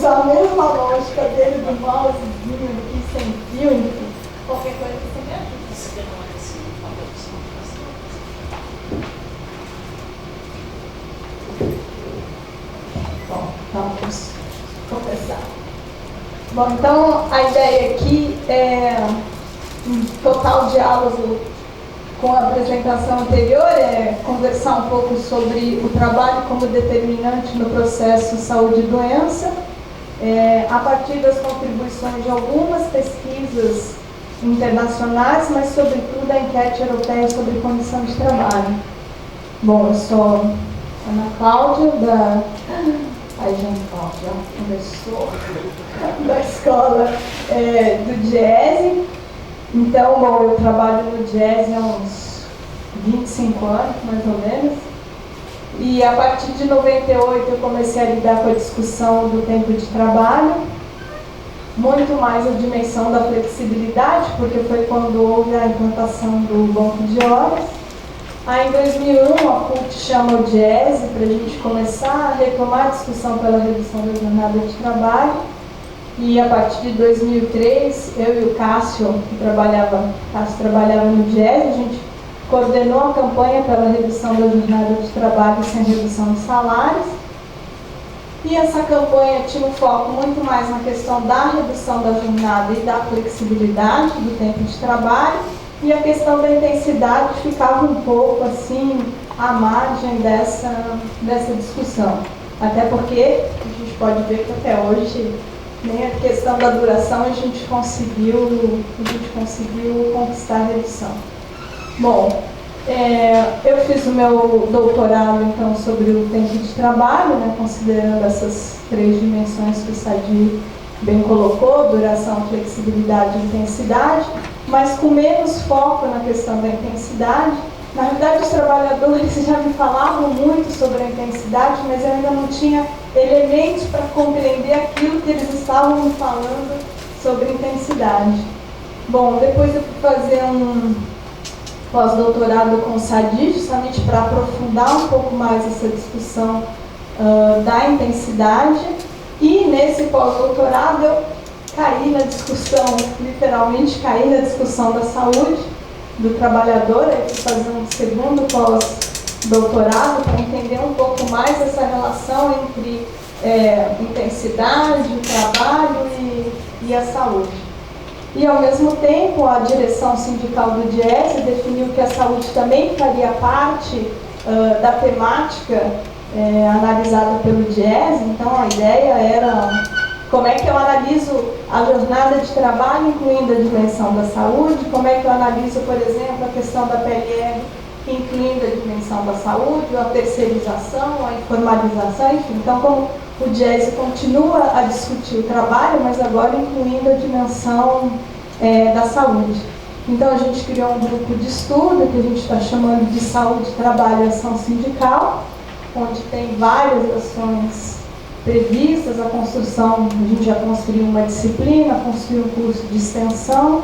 usar a mesma lógica dele do mousezinho aqui sem fio, enfim. Qualquer coisa que você me ajuda. Você demora esse papel de Bom, vamos começar. Bom, então a ideia aqui é um total diálogo com a apresentação anterior, é conversar um pouco sobre o trabalho como determinante no processo saúde e doença, a partir das contribuições de algumas pesquisas internacionais, mas sobretudo a enquete europeia sobre condição de trabalho. Bom, eu sou Ana Cláudia, já começou, da escola do Diese. Então, bom, eu trabalho no Diese há uns 25 anos, mais ou menos. E a partir de 98 eu comecei a lidar com a discussão do tempo de trabalho, muito mais a dimensão da flexibilidade, porque foi quando houve a implantação do banco de horas. Aí em 2001 a CUT chama o Diese para a gente começar a retomar a discussão pela redução da jornada de trabalho. E a partir de 2003, eu e o Cássio trabalhava no Diese, a gente coordenou a campanha pela redução da jornada de trabalho sem redução de salários. E essa campanha tinha um foco muito mais na questão da redução da jornada e da flexibilidade do tempo de trabalho, e a questão da intensidade ficava um pouco assim à margem dessa discussão. Até porque a gente pode ver que até hoje nem a questão da duração a gente conseguiu conquistar a redução. Bom, eu fiz o meu doutorado então sobre o tempo de trabalho, né, considerando essas três dimensões que o Sadi bem colocou, duração, flexibilidade e intensidade, mas com menos foco na questão da intensidade. Na realidade, os trabalhadores já me falavam muito sobre a intensidade, mas eu ainda não tinha elementos para compreender aquilo que eles estavam me falando sobre intensidade. Bom, depois eu fui fazer um pós-doutorado com o Sadi, justamente para aprofundar um pouco mais essa discussão da intensidade. E nesse pós-doutorado eu caí na discussão, literalmente caí na discussão da saúde do trabalhador. Eu fui fazer um segundo pós-doutorado para entender um pouco mais essa relação entre intensidade, trabalho e a saúde. E ao mesmo tempo a direção sindical do Diese definiu que a saúde também faria parte da temática analisada pelo Diese. Então a ideia era como é que eu analiso a jornada de trabalho incluindo a dimensão da saúde, como é que eu analiso, por exemplo, a questão da PLR incluindo a dimensão da saúde, a terceirização, a informalização, enfim. Então, como o Diese continua a discutir o trabalho, mas agora incluindo a dimensão da saúde. Então, a gente criou um grupo de estudo que a gente está chamando de Saúde, Trabalho e Ação Sindical, onde tem várias ações previstas, a construção, a gente já construiu uma disciplina, construiu um curso de extensão.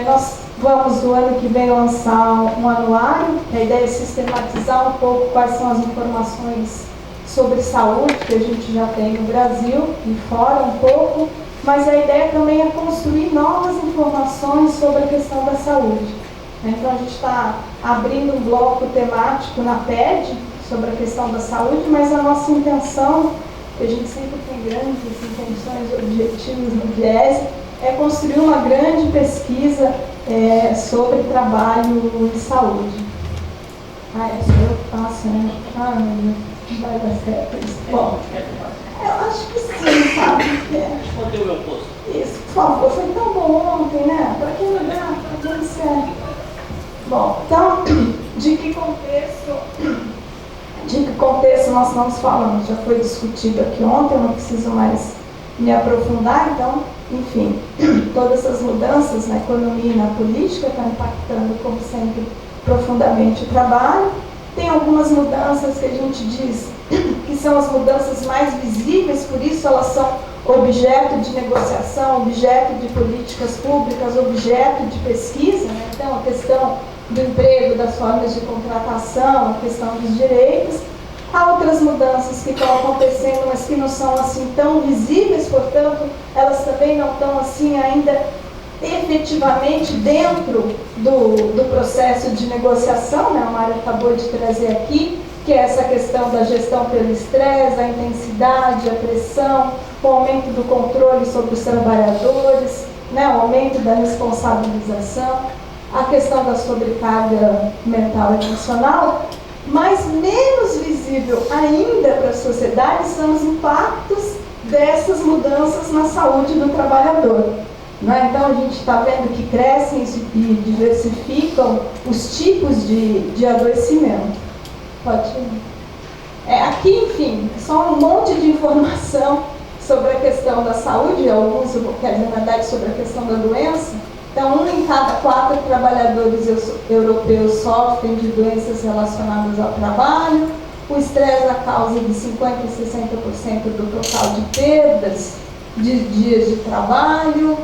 Nós vamos, no ano que vem, lançar um anuário. A ideia é sistematizar um pouco quais são as informações sobre saúde que a gente já tem no Brasil e fora um pouco, mas a ideia também é construir novas informações sobre a questão da saúde. Então a gente está abrindo um bloco temático na PED sobre a questão da saúde, mas a nossa intenção, que a gente sempre tem grandes intenções, objetivos no Diese, é construir uma grande pesquisa sobre trabalho e saúde. Só eu que faço, né? Meu Deus, não vai dar certo isso. Bom, eu acho que sim, sabe? Respondeu o meu posto. Isso, por favor, foi tão bom ontem, né? Para que lugar? Para onde serve? Bom, então, de que contexto nós estamos falando? Já foi discutido aqui ontem, eu não preciso mais me aprofundar, então, enfim, todas essas mudanças na economia e na política estão impactando, como sempre, profundamente o trabalho. Tem algumas mudanças que a gente diz que são as mudanças mais visíveis, por isso elas são objeto de negociação, objeto de políticas públicas, objeto de pesquisa, né? Então, a questão do emprego, das formas de contratação, a questão dos direitos. Há outras mudanças que estão acontecendo, mas que não são assim tão visíveis, portanto, elas também não estão assim ainda efetivamente dentro do processo de negociação, né? A Mário acabou de trazer aqui, que é essa questão da gestão pelo estresse, a intensidade, a pressão, o aumento do controle sobre os trabalhadores, né? O aumento da responsabilização, a questão da sobrecarga mental e emocional, mas menos visível ainda para a sociedade são os impactos dessas mudanças na saúde do trabalhador. Né? Então a gente está vendo que crescem e diversificam os tipos de adoecimento. Pode ir. Aqui, enfim, só um monte de informação sobre a questão da saúde, alguns, quer dizer, na verdade, sobre a questão da doença. Então, 1 em cada 4 trabalhadores europeus sofrem de doenças relacionadas ao trabalho. O estresse é a causa de 50% a 60% do total de perdas de dias de trabalho.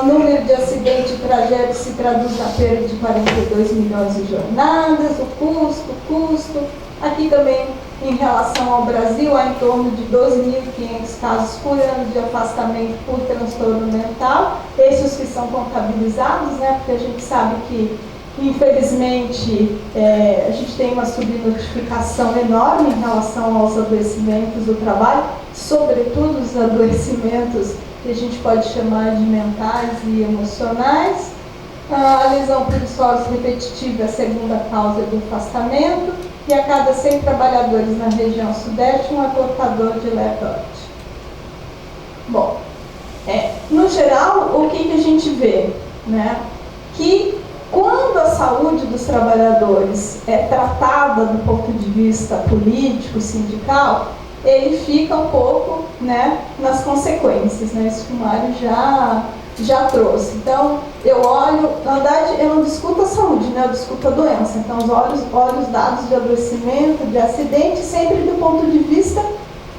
O número de acidentes e tragédias se traduz na perda de 42 milhões de jornadas. O custo. Aqui também, em relação ao Brasil, há em torno de 12.500 casos por ano de afastamento por transtorno mental. Esses que são contabilizados, né, porque a gente sabe que, infelizmente, a gente tem uma subnotificação enorme em relação aos adoecimentos do trabalho, sobretudo os adoecimentos que a gente pode chamar de mentais e emocionais. A lesão por esforço repetitivo é a segunda causa do afastamento. E a cada 100 trabalhadores na região sudeste, um é portador de LEPR. Bom, no geral, o que a gente vê? Né? Que quando a saúde dos trabalhadores é tratada do ponto de vista político, sindical, ele fica um pouco, né, nas consequências. Né? Isso que o Mário já trouxe. Então, eu olho, na verdade, eu não discuto a saúde, né? Eu discuto a doença. Então, olho os dados de adoecimento, de acidente, sempre do ponto de vista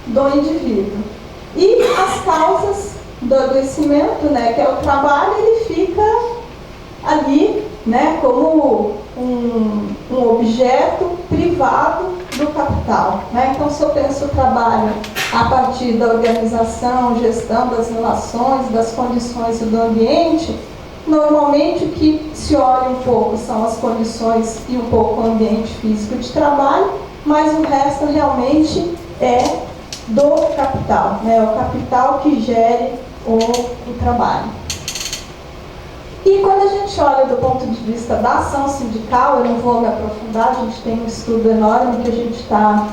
do indivíduo. E as causas do adoecimento, né, que é o trabalho, ele fica ali, né, como um objeto privado do capital. Né? Então, se eu penso o trabalho a partir da organização, gestão das relações, das condições e do ambiente, normalmente o que se olha um pouco são as condições e um pouco o ambiente físico de trabalho, mas o resto realmente é do capital, né? O capital que gere o trabalho. E quando a gente olha do ponto de vista da ação sindical, eu não vou me aprofundar, a gente tem um estudo enorme que a gente está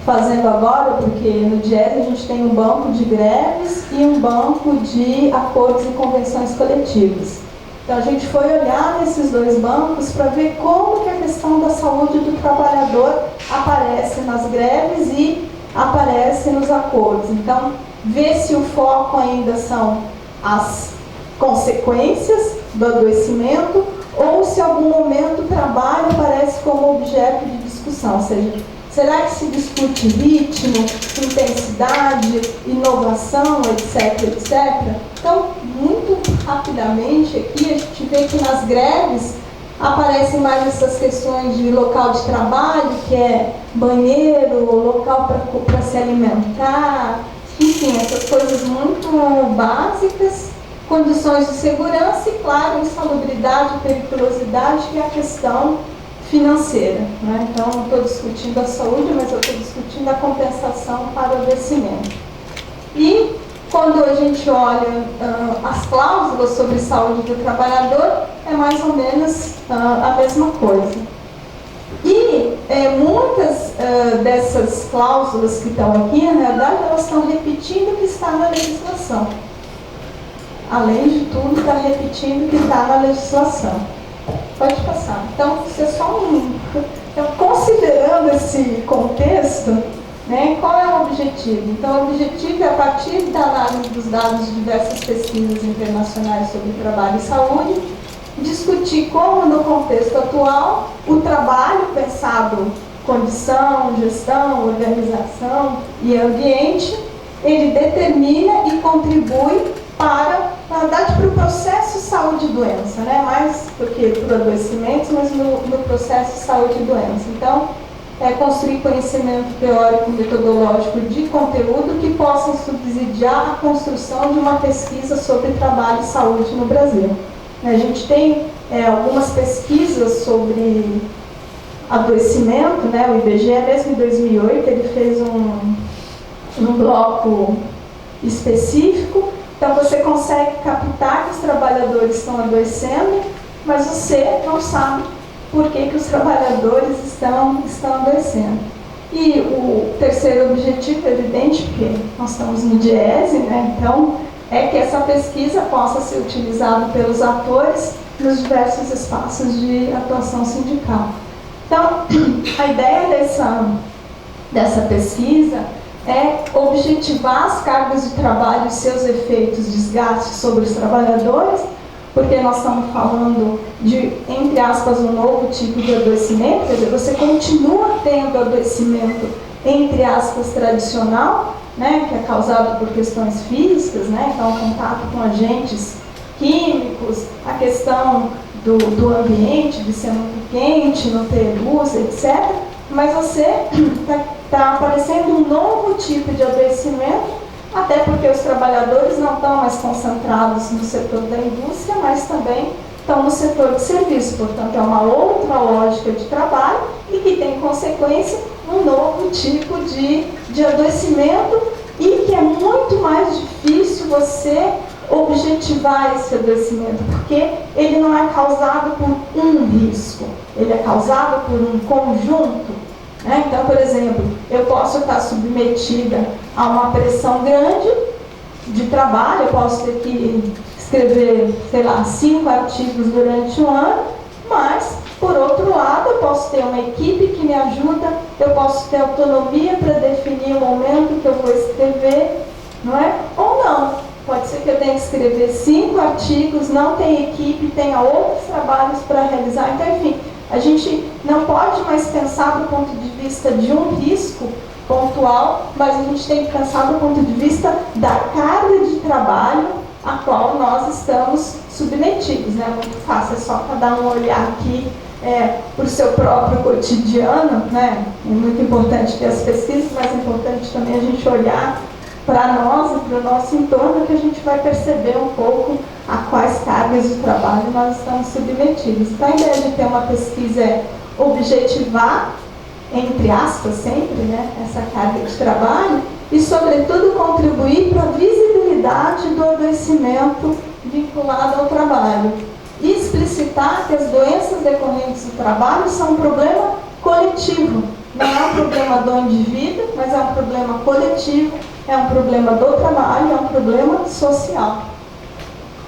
fazendo agora, porque no DIESE a gente tem um banco de greves e um banco de acordos e convenções coletivas. Então a gente foi olhar nesses dois bancos para ver como que a questão da saúde do trabalhador aparece nas greves e aparece nos acordos. Então, ver se o foco ainda são as consequências do adoecimento ou se em algum momento o trabalho aparece como objeto de discussão, ou seja, será que se discute ritmo, intensidade, inovação, etc, etc? Então, muito rapidamente aqui a gente vê que nas greves aparecem mais essas questões de local de trabalho, que é banheiro, local para se alimentar, enfim, essas coisas muito básicas, condições de segurança e, claro, insalubridade, periculosidade e a questão financeira. Né? Então, não estou discutindo a saúde, mas eu estou discutindo a compensação para o adoecimento. E, quando a gente olha as cláusulas sobre saúde do trabalhador, é mais ou menos a mesma coisa. E muitas dessas cláusulas que estão aqui, na verdade, elas estão repetindo o que está na legislação. Além de tudo, está repetindo o que está na legislação. Pode passar. Então, isso é só Então, considerando esse contexto, né, qual é o objetivo? Então, o objetivo é, a partir da análise dos dados de diversas pesquisas internacionais sobre trabalho e saúde, discutir como, no contexto atual, o trabalho pensado condição, gestão, organização e ambiente, ele determina e contribui para, na verdade, para o processo saúde e doença, né? Mais do que para adoecimentos, mas no processo saúde e doença. Então, construir conhecimento teórico metodológico de conteúdo que possam subsidiar a construção de uma pesquisa sobre trabalho e saúde no Brasil. A gente tem algumas pesquisas sobre adoecimento, né? O IBGE, mesmo em 2008, ele fez um bloco específico, então você consegue captar que os trabalhadores estão adoecendo, mas você não sabe por que os trabalhadores estão adoecendo. E o terceiro objetivo, evidente, porque nós estamos no DIESE, né? Então, é que essa pesquisa possa ser utilizada pelos atores nos diversos espaços de atuação sindical. Então, a ideia dessa pesquisa é objetivar as cargas de trabalho e seus efeitos, desgastes sobre os trabalhadores, porque nós estamos falando de, entre aspas, um novo tipo de adoecimento, quer dizer, você continua tendo adoecimento, entre aspas, tradicional, né, que é causado por questões físicas, né, então contato com agentes químicos, a questão do ambiente, de ser muito quente, não ter luz, etc. Mas você está aparecendo um novo tipo de adoecimento, até porque os trabalhadores não estão mais concentrados no setor da indústria, mas também estão no setor de serviço. Portanto, é uma outra lógica de trabalho e que tem consequência um novo tipo de adoecimento e que é muito mais difícil você objetivar esse adoecimento, porque ele não é causado por um risco, ele é causado por um conjunto. Né? Então, por exemplo, eu posso estar submetida a uma pressão grande de trabalho, eu posso ter que escrever, sei lá, 5 artigos durante um ano, mas, por outro lado, eu posso ter uma equipe que me ajuda, eu posso ter autonomia para definir o momento que eu vou escrever, não é? Ou não. Pode ser que eu tenha que escrever 5 artigos, não tenha equipe, tenha outros trabalhos para realizar. Então, enfim, a gente não pode mais pensar do ponto de vista de um risco pontual, mas a gente tem que pensar do ponto de vista da carga de trabalho a qual nós estamos submetidos. Né? É muito fácil, é só cada um olhar aqui para o seu próprio cotidiano. Né? É muito importante ter as pesquisas, mas é importante também a gente olhar para nós e para o nosso entorno, que a gente vai perceber um pouco a quais cargas de trabalho nós estamos submetidos. Então, a ideia de ter uma pesquisa é objetivar, entre aspas, sempre, né, essa carga de trabalho e, sobretudo, contribuir para a visibilidade do adoecimento vinculado ao trabalho. E explicitar que as doenças decorrentes do trabalho são um problema coletivo. Não é um problema do indivíduo, mas é um problema coletivo, é um problema do trabalho, é um problema social.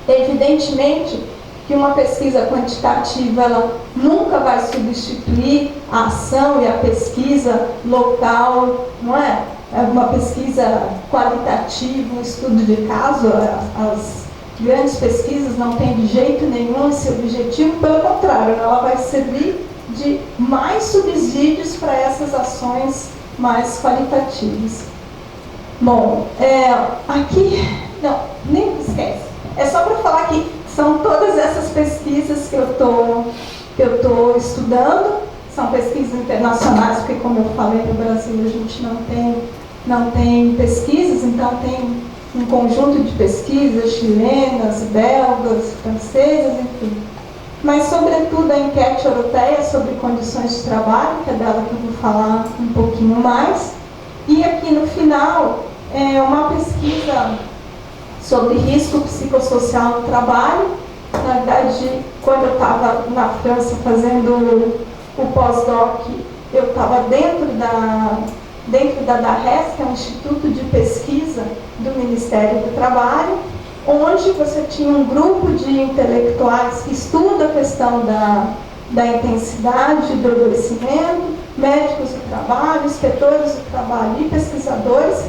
Evidentemente que uma pesquisa quantitativa ela nunca vai substituir a ação e a pesquisa local, não é? Uma pesquisa qualitativa, um estudo de caso, as grandes pesquisas não têm de jeito nenhum esse objetivo, pelo contrário, ela vai servir de mais subsídios para essas ações mais qualitativas. Bom, aqui, não, nem esquece, é só para falar que são todas essas pesquisas que eu estou estudando, são pesquisas internacionais, porque como eu falei, no Brasil a gente não tem pesquisas, então tem um conjunto de pesquisas chilenas, belgas, francesas, enfim. Mas, sobretudo, a enquete europeia sobre condições de trabalho, que é dela que eu vou falar um pouquinho mais. E aqui no final, uma pesquisa sobre risco psicossocial no trabalho. Na verdade, quando eu estava na França fazendo o pós-doc, eu estava dentro da DARES, que é um instituto de pesquisa do Ministério do Trabalho, onde você tinha um grupo de intelectuais que estuda a questão da intensidade do adoecimento, médicos do trabalho, inspetores do trabalho e pesquisadores,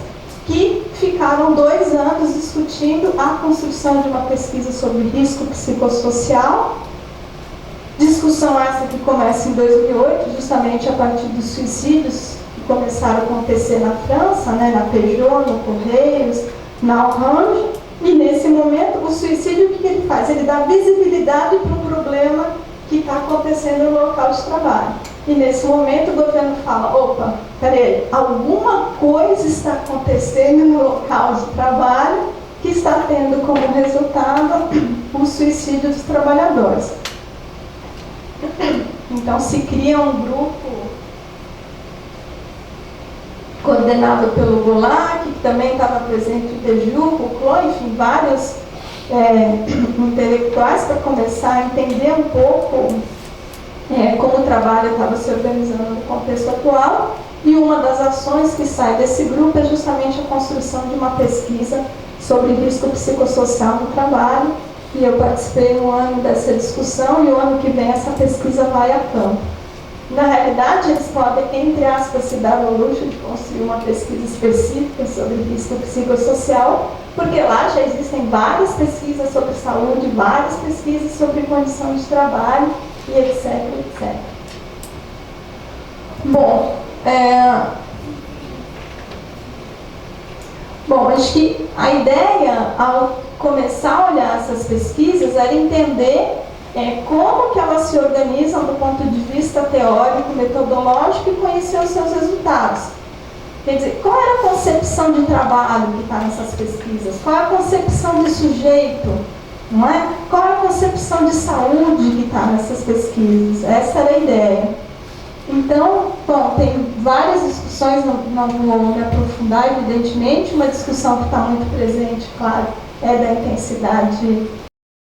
que ficaram 2 anos discutindo a construção de uma pesquisa sobre risco psicossocial. Discussão essa que começa em 2008, justamente a partir dos suicídios que começaram a acontecer na França, né, na Peugeot, no Correios, na Orange. E nesse momento, o suicídio, o que ele faz? Ele dá visibilidade para um problema que está acontecendo no local de trabalho. E nesse momento o governo fala, opa, peraí, alguma coisa está acontecendo no local de trabalho que está tendo como resultado o suicídio dos trabalhadores. Então se cria um grupo coordenado pelo Goulart, que também estava presente o Deju, o Clô, enfim, vários intelectuais para começar a entender um pouco como o trabalho estava se organizando no contexto atual. E uma das ações que sai desse grupo é justamente a construção de uma pesquisa sobre risco psicossocial no trabalho, e eu participei no ano dessa discussão, e o ano que vem essa pesquisa vai a campo. Na realidade, eles podem, entre aspas, se dar o luxo de construir uma pesquisa específica sobre risco psicossocial, porque lá já existem várias pesquisas sobre saúde, várias pesquisas sobre condição de trabalho, e etc, etc. Bom, acho que a ideia, ao começar a olhar essas pesquisas, era entender como que elas se organizam do ponto de vista teórico, metodológico, e conhecer os seus resultados. Quer dizer, qual era a concepção de trabalho que está nessas pesquisas? Qual é a concepção de sujeito? Não é? Qual é a concepção de saúde que está nessas pesquisas? Essa era a ideia. Então, bom, tem várias discussões, não vou me aprofundar, evidentemente. Uma discussão que está muito presente, claro, é da intensidade